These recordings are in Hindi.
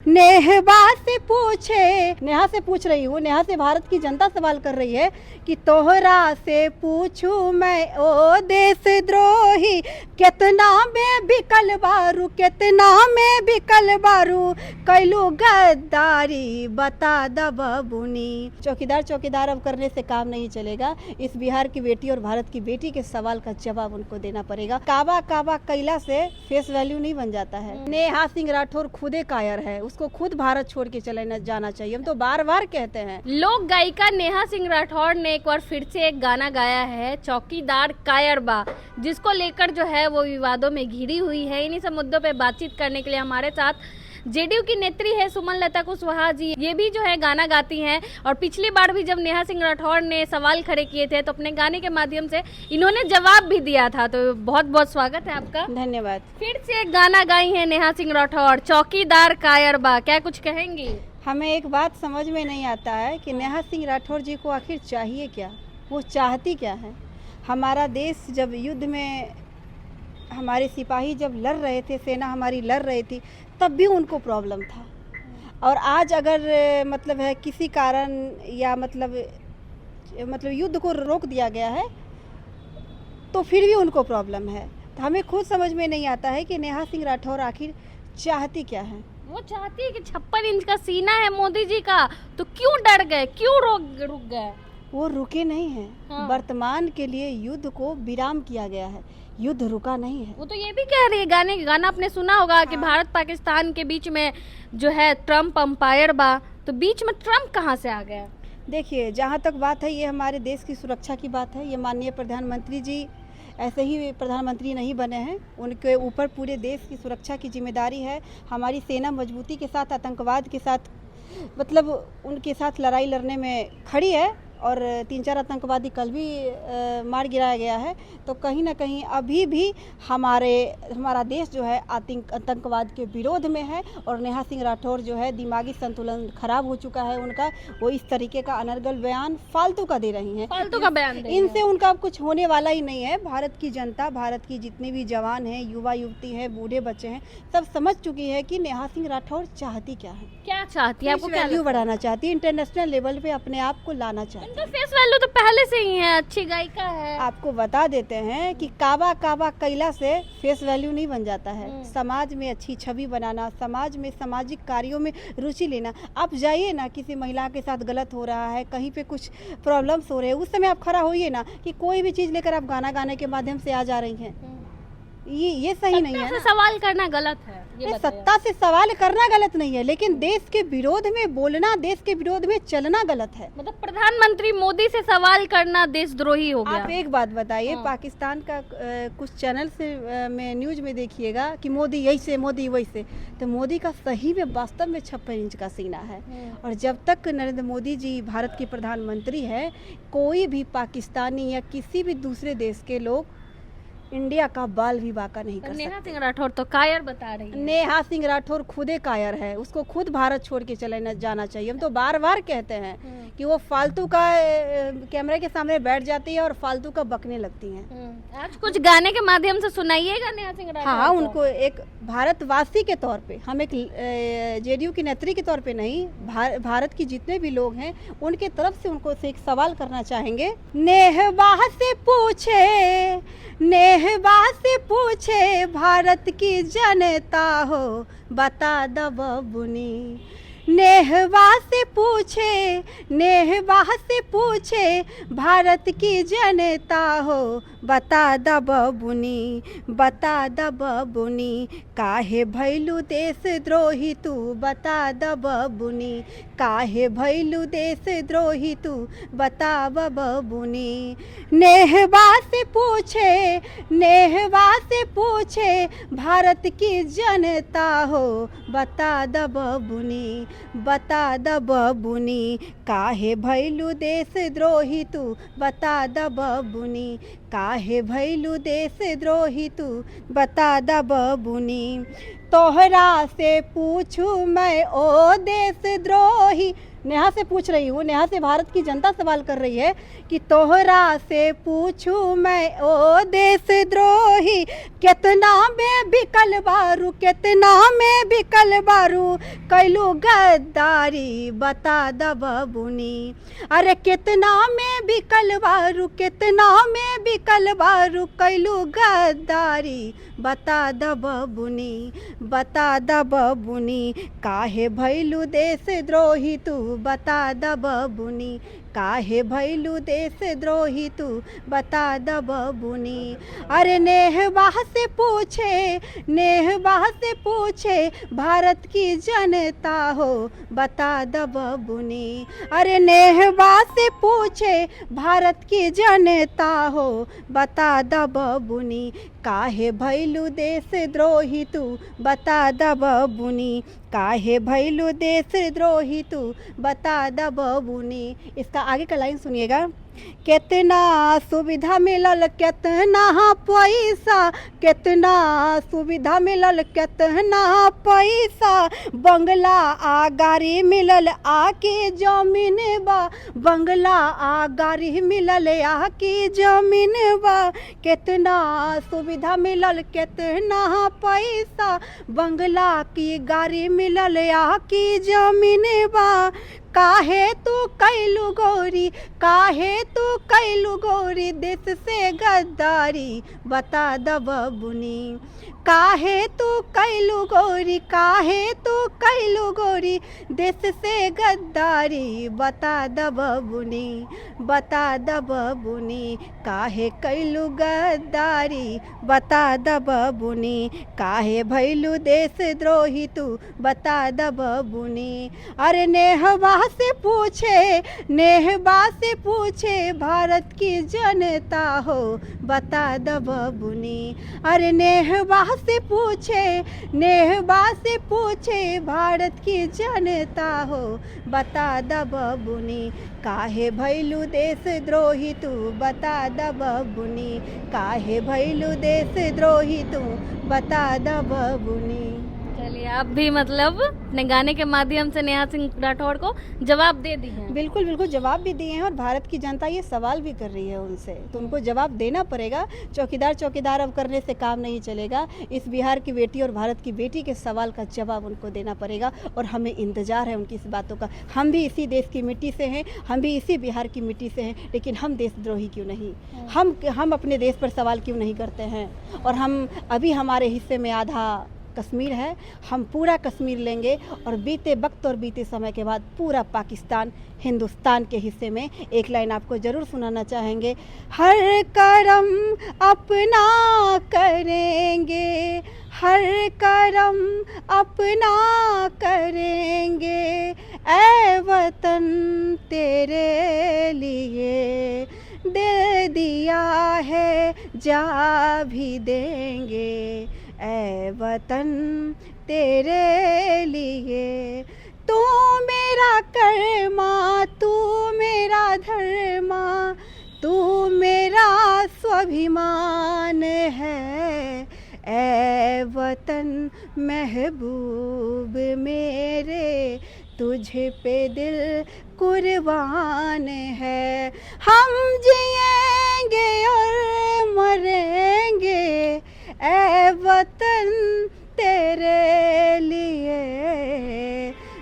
नेहवा से पूछे, नेहा से पूछ रही हूँ, नेहा से भारत की जनता सवाल कर रही है कि तोहरा से पूछूं मैं ओ देशद्रोही, कितना में बिकल बारू, कितना में बिकल बारू, कैलू गद्दारी बता द बबुनी। चौकीदार चौकीदार अब करने से काम नहीं चलेगा। इस बिहार की बेटी और भारत की बेटी के सवाल का जवाब उनको देना पड़ेगा। काबा काबा कैला से फेस वैल्यू नहीं बन जाता है। नेहा सिंह राठौर खुदे कायर है, उसको खुद भारत छोड़ के चले जाना चाहिए। हम तो बार बार कहते हैं। लोक गायिका नेहा सिंह राठौर ने एक बार फिर से एक गाना गाया है, चौकीदार कायर बा, जिसको लेकर जो है वो विवादों में घिरी हुई है। इन्हीं सब मुद्दों पे बातचीत करने के लिए हमारे साथ जेडीयू की नेत्री है सुमनलता कुशवाहा जी, ये भी जो है गाना गाती हैं। और पिछली बार भी जब नेहा सिंह राठौर ने सवाल खड़े किए थे तो अपने गाने के माध्यम से इन्होंने जवाब भी दिया था। तो बहुत बहुत स्वागत है आपका। धन्यवाद। फिर से एक गाना गाई है नेहा सिंह राठौर, चौकीदार कायर बा, क्या कुछ कहेंगी? हमें एक बात समझ में नहीं आता है कि नेहा सिंह राठौर जी को आखिर चाहिए क्या, वो चाहती क्या है। हमारा देश जब युद्ध में हमारे सिपाही जब लड़ रहे थे, सेना हमारी लड़ रही थी, तब भी उनको प्रॉब्लम था। और आज अगर मतलब है किसी कारण या मतलब युद्ध को रोक दिया गया है तो फिर भी उनको प्रॉब्लम है। तो हमें खुद समझ में नहीं आता है कि नेहा सिंह राठौर आखिर चाहती क्या है। वो चाहती है कि 56 इंच का सीना है मोदी जी का, तो क्यों डर गए, क्यों रुक गए? वो रुके नहीं हैं। हाँ। वर्तमान के लिए युद्ध को विराम किया गया है, युद्ध रुका नहीं है। वो तो ये भी कह रही है, गाना आपने सुना होगा कि भारत पाकिस्तान के बीच में जो है ट्रम्प अंपायर बा, तो बीच में ट्रम्प कहाँ से आ गया? देखिए, जहाँ तक बात है, ये हमारे देश की सुरक्षा की बात है। ये माननीय प्रधानमंत्री जी ऐसे ही प्रधानमंत्री नहीं बने हैं, उनके ऊपर पूरे देश की सुरक्षा की जिम्मेदारी है। हमारी सेना मजबूती के साथ आतंकवाद के साथ मतलब उनके साथ लड़ाई लड़ने में खड़ी है। और 3-4 आतंकवादी कल भी मार गिराया गया है। तो कहीं ना कहीं अभी भी हमारा देश जो है आतंकवाद के विरोध में है। और नेहा सिंह राठौर जो है दिमागी संतुलन खराब हो चुका है उनका, वो इस तरीके का अनर्गल बयान फालतू का दे रही हैं। फालतू का बयान दे इनसे उनका अब कुछ होने वाला ही नहीं है। भारत की जनता, भारत की जितने भी जवान हैं, युवा युवती हैं, बूढ़े बच्चे हैं, सब समझ चुकी है कि नेहा सिंह राठौर चाहती क्या है। क्या चाहती है? आपको क्या वैल्यू बढ़ाना चाहती है, इंटरनेशनल लेवल पे अपने आप को लाना चाहती है। इनका फेस वैल्यू तो पहले से ही है, अच्छी गायिका है। आपको बता देते हैं कि काबा काबा कैला से फेस वैल्यू नहीं बन जाता है। समाज में अच्छी छवि बनाना, समाज में सामाजिक कार्यों में रुचि लेना। आप जाइए ना, किसी महिला के साथ गलत हो रहा है, कहीं पे कुछ प्रॉब्लम्स हो रहे हैं, उस समय आप खड़ा होइए ना कि कोई भी चीज़ लेकर आप गाना गाने के माध्यम से आ जा रही हैं। ये सही नहीं है ना। सवाल करना गलत है। सत्ता से सवाल करना गलत नहीं है, लेकिन देश के विरोध में बोलना, देश के विरोध में चलना गलत है। मतलब प्रधानमंत्री मोदी से सवाल करना देशद्रोही हो गया। आप एक बात बताइए, पाकिस्तान का कुछ चैनल से में न्यूज में देखिएगा कि मोदी यही से, मोदी वही से। तो मोदी का सही में वास्तव में 56 इंच का सीना है। और जब तक नरेंद्र मोदी जी भारत के प्रधानमंत्री हैं, कोई भी पाकिस्तानी या किसी भी दूसरे देश के लोग इंडिया का बाल भी बाका नहीं कर सकते। नेहा सिंह राठौर तो कायर बता रही है। नेहा सिंह राठौर खुदे कायर है, उसको खुद भारत छोड़ के चले जाना चाहिए। हम तो बार बार कहते हैं कि वो फालतू का कैमरे के सामने बैठ जाती है और फालतू का बकने लगती हैं। आज कुछ गाने के माध्यम से सुनाइएगा नेहा सिंह राठौर। हाँ, उनको एक भारतवासी के तौर पे, हम एक जेडीयू की नेत्री के तौर पे नहीं, भारत की जितने भी लोग हैं उनके तरफ से उनको से एक सवाल करना चाहेंगे। नेहवा से पूछे भारत की जनता हो, बता द बबुनी। नेहवा से पूछे भारत की जनता हो, बता द बबुनी, बता द बबुनी, काहे भैलू देशद्रोही तू, बता द बबुनी, काहे भैलू देशद्रोही तू, बता बबुनी। नेहवा से पूछे भारत की जनता हो, बता द बबुनी, बता द बबुनी, काहे भैलू देशद्रोही तू, बता द बबुनी, काहे भैलू देशद्रोही तू, बता द बबुनी। तोहरा से पूछूं मैं ओ देशद्रोही, नेहा से पूछ रही हूँ, नेहा से भारत की जनता सवाल कर रही है कि तोहरा से पूछूं मैं ओ देशद्रोही, कितना में बिकल बारू, कितना में बिकल बारू, कैलू गद्दारी बता द बबुनी। अरे कितना में बिकल बारू, कितना में बिकल बारू, कैलू गद्दारी बता द बबुनी, बता द बबुनी। काहे भैलू देशद्रोही तू बता द बबुनी, काहे भैलू देशद्रोही तू बता द बबुनी। अरे नेहवा से पूछे, नेहवा से पूछे भारत की जनता हो बता द बबुनी। अरे नेहवा से पूछे भारत की जनता हो बता द बबुनी, काहे भैलू देशद्रोही तू बता द बबुनी, काहे भैलू देशद्रोही तू बता द बबुनी। इसका आगे का लाइन सुनिएगा। कितना सुविधा मिलल, कितना पैसा, कितना सुविधा मिलल, कितना पैसा, बंगला आ गाड़ी मिलल आके जमीन बा, बंगला आ गाड़ी मिलल आके जमीन बा। कितना सुविधा मिलल, कितना पैसा, बंगला की गाड़ी मिलल आके जमीन बा। काहे तू कैलू गोरी, काहे तू कैलू गोरी देश से गद्दारी बता द बबुनी। काहे तू कैलू गोरी, काहे तू कैलू गोरी देश से गद्दारी बता द बबुनी, बता द बबुनी। काहे कैलू गद्दारी बता द बबुनी, काहे भैलू देशद्रोही तू बता द बबुनी। अरे नेहवा से पूछे, नेहवा से पूछे भारत की जनता हो बता द बबुनी। अरे नेहवा से पूछे, नेहवा से पूछे भारत की जनता हो बता द बबुनी, काहे भैलू देशद्रोही तू बता द बबुनी, काहे भैलू देशद्रोही तू बता द बबुनी। चलिए, आप भी मतलब अपने गाने के माध्यम से नेहा सिंह राठौड़ को जवाब दे दिए हैं। बिल्कुल बिल्कुल जवाब भी दिए हैं, और भारत की जनता ये सवाल भी कर रही है उनसे, तो उनको जवाब देना पड़ेगा। चौकीदार चौकीदार अब करने से काम नहीं चलेगा। इस बिहार की बेटी और भारत की बेटी के सवाल का जवाब उनको देना पड़ेगा, और हमें इंतज़ार है उनकी इस बातों का। हम भी इसी देश की मिट्टी से हैं, हम भी इसी बिहार की मिट्टी से हैं, लेकिन हम देशद्रोही क्यों नहीं? हम अपने देश पर सवाल क्यों नहीं करते हैं? और हम अभी हमारे हिस्से में आधा कश्मीर है, हम पूरा कश्मीर लेंगे, और बीते वक्त और बीते समय के बाद पूरा पाकिस्तान हिंदुस्तान के हिस्से में। एक लाइन आपको ज़रूर सुनाना चाहेंगे। हर करम अपना करेंगे, हर करम अपना करेंगे, ऐ वतन तेरे लिए दिल दिया है जा भी देंगे, ऐ वतन तेरे लिए। तू मेरा कर्मा, तू मेरा धर्मा, तू मेरा स्वाभिमान है, ऐ वतन महबूब मेरे, तुझ पे दिल कुर्बान है। हम जिएंगे और मरेंगे, ऐ वतन तेरे लिए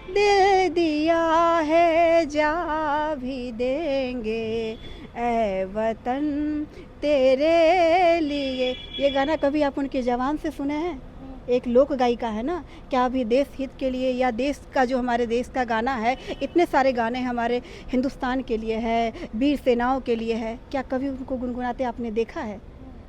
दिल दिया है जा भी देंगे, ऐ वतन तेरे लिए। ये गाना कभी आप उनके जवान से सुने हैं? एक लोक गायिका है ना। क्या अभी देश हित के लिए, या देश का जो हमारे देश का गाना है, इतने सारे गाने हमारे हिंदुस्तान के लिए है, वीर सेनाओं के लिए है, क्या कभी उनको गुनगुनाते आपने देखा है?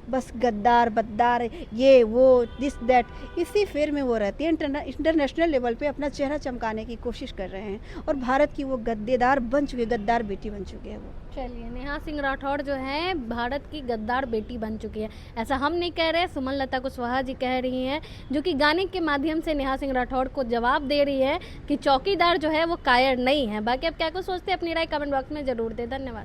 बस गद्दार बद्दार ये वो दिस दैट, इसी फेर में वो रहती है। इंटरनेशनल लेवल पे अपना चेहरा चमकाने की कोशिश कर रहे हैं, और भारत की वो गद्देदार बन चुके, गद्दार बेटी बन चुके हैं वो। चलिए, नेहा सिंह राठौड़ जो है भारत की गद्दार बेटी बन चुकी है, ऐसा हम नहीं कह रहे, सुमन लता कुशवाहा जी कह रही हैं, जो कि गाने के माध्यम से नेहा सिंह राठौड़ को जवाब दे रही है कि चौकीदार जो है वो कायर नहीं है। बाकी आप क्या कुछ सोचते हैं, अपनी राय कमेंट बॉक्स में जरूर दें। धन्यवाद।